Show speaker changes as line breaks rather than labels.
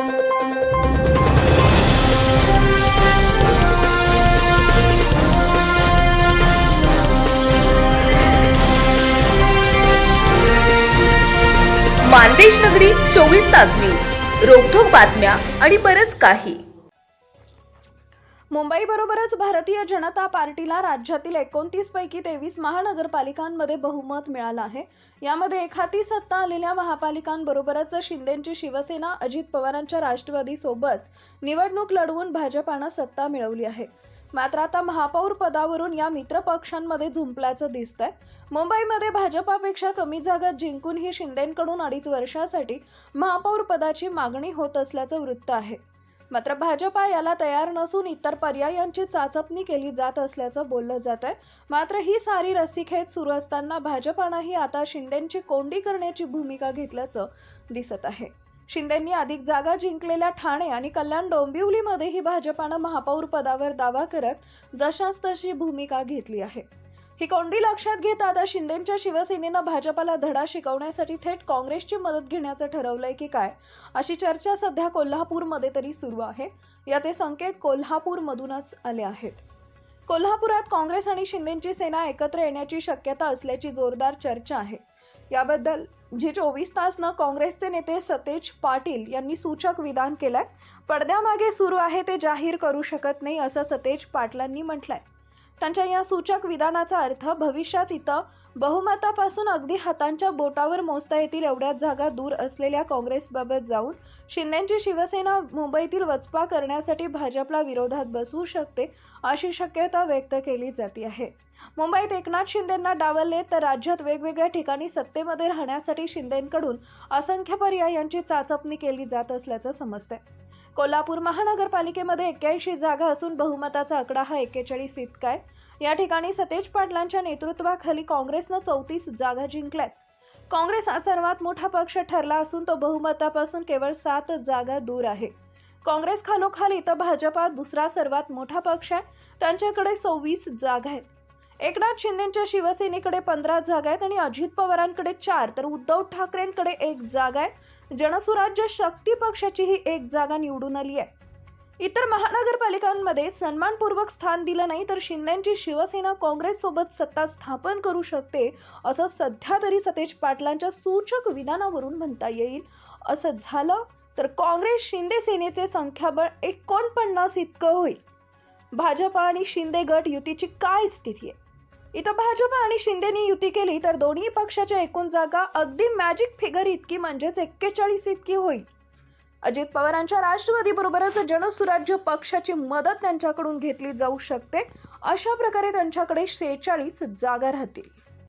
मानदेश नगरी 24 तास न्यूज, रोखोक बातम्या आणि बरंच काही.
मुंबईबरोबरच भारतीय जनता पार्टीला राज्यातील 29 पैकी 23 महानगरपालिकांमध्ये बहुमत मिळालं आहे. यामध्ये एखादी सत्ता आलेल्या महापालिकांबरोबरच शिंदेंची शिवसेना अजित पवारांच्या राष्ट्रवादी सोबत निवडणूक लढवून भाजपानं सत्ता मिळवली आहे. मात्र आता महापौर पदावरून या मित्र पक्षांमध्ये झुंपल्याचं दिसतंय. मुंबईमध्ये भाजपापेक्षा कमी जागा जिंकूनही शिंदेंकडून 2.5 वर्षासाठी महापौर पदाची मागणी होत असल्याचं वृत्त आहे. मात्र भाजपा याला तयार नसून इतर पर्यायांची चाचपणी केली जात असल्याचं बोललं जात आहे. मात्र ही सारी रस्सीखेच सुरू असताना भाजपानंही आता शिंदेंची कोंडी करण्याची भूमिका घेतल्याचं दिसत आहे. शिंदेंनी अधिक जागा जिंकलेल्या ठाणे आणि कल्याण डोंबिवलीमध्येही भाजपानं महापौर पदावर दावा करत जशास तशी भूमिका घेतली आहे. ही कोंडी लक्षात घेता आता शिंदेंच्या शिवसेनेनं भाजपाला धडा शिकवण्यासाठी थेट काँग्रेसची मदत घेण्याचं ठरवलंय की काय, अशी चर्चा सध्या कोल्हापूरमध्ये तरी सुरू आहे. याचे संकेत कोल्हापूरमधूनच आले आहेत. कोल्हापुरात काँग्रेस आणि शिंदेंची सेना एकत्र येण्याची शक्यता असल्याची जोरदार चर्चा आहे. याबद्दल जी24 तासनं काँग्रेसचे नेते सतेज पाटील यांनी सूचक विधान केलंय. पडद्यामागे सुरू आहे ते जाहीर करू शकत नाही, असं सतेज पाटलांनी म्हटलंय. त्यांच्या या सूचक विधानाचा अर्थ भविष्यात इथं बहुमतापासून अगदी हातांच्या बोटावर मोजता येतील एवढ्याच जागा दूर असलेल्या काँग्रेसबाबत जाऊन शिंदेंची शिवसेना मुंबईतील वचपा करण्यासाठी भाजपला विरोधात बसवू शकते, अशी शक्यता व्यक्त केली जाते आहे. मुंबईत एकनाथ शिंदेंना डावलले तर राज्यात वेगवेगळ्या ठिकाणी सत्तेमध्ये राहण्यासाठी शिंदेंकडून असंख्य पर्यायांची चाचपणी केली जात असल्याचं समजतंय. कोल्हापूर महानगरपालिकेमध्ये 81 जागा असून बहुमताचा आकडा हा 41 इतका आहे. या ठिकाणी सतेज पाटलांच्या नेतृत्वाखाली काँग्रेसनं 34 जागा जिंकल्यात. काँग्रेस हा सर्वात मोठा पक्ष ठरला असून तो बहुमतापासून केवळ 7 जागा दूर आहे. काँग्रेस खालोखाल इथं भाजपा दुसरा सर्वात मोठा पक्ष आहे. त्यांच्याकडे 26 जागा आहेत. एकनाथ शिंदेंच्या शिवसेनेकडे 15 जागा आहेत आणि अजित पवारांकडे 4 तर उद्धव ठाकरेंकडे 1 जागा आहे. जनसुराज्य शक्ती पक्षाची ही 1 जागा निवडून आली आहे. इतर महानगरपालिकांमध्ये सन्मानपूर्वक स्थान दिलं नाही तर शिंदेंची शिवसेना काँग्रेस सोबत सत्ता स्थापन करू शकते, असं सध्या तरी सतेज पाटलांच्या सूचक विधानावरून म्हणता येईल. असं झालं तर काँग्रेस शिंदे सेनेचे संख्याबळ 49 इतकं होईल. भाजपा आणि शिंदे गट युतीची काय स्थिती आहे? इथं भाजपा आणि शिंदेनी युती केली तर दोन्ही पक्षाच्या एकूण जागा अगदी मॅजिक फिगर इतकी म्हणजेच 41 इतकी होईल. अजित पवारांच्या राष्ट्रवादीबरोबरच जनसुराज्य पक्षाची मदत त्यांच्याकडून घेतली जाऊ शकते. अशा प्रकारे त्यांच्याकडे 46 जागा राहतील.